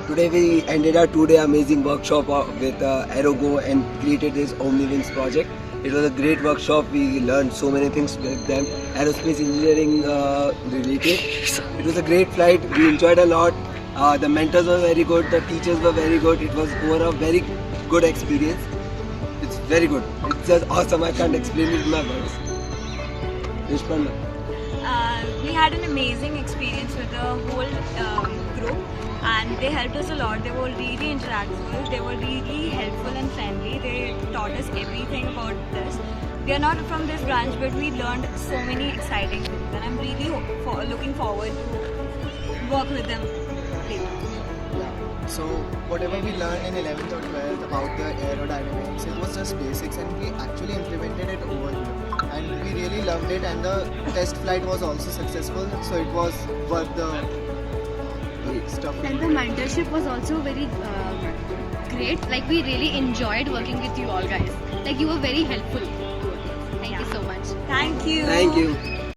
Today we ended our 2-day amazing workshop with AEROGO and created this OmniWings project. It was a great workshop. We learned so many things with them. Aerospace engineering related. It was a great flight. We enjoyed a lot. The mentors were very good. The teachers were very good. It was over a very good experience. It's very good. It's just awesome. I can't explain it in my words. Nishpanda. We had an amazing experience with the whole group, and they helped us a lot. They were really interactive, they were really helpful and friendly. They taught us everything about this. We are not from this branch, but we learned so many exciting things, and I'm really looking forward to work with them later. So whatever we learned in 11th or 12th about the aerodynamics, it was just basics, and we actually implemented it over here. And we really loved it, and the test flight was also successful, so it was worth the stuff. And the mentorship was also very great. Like, we really enjoyed working with you all guys. Like, you were very helpful. Thank you so much. Thank you. Thank you.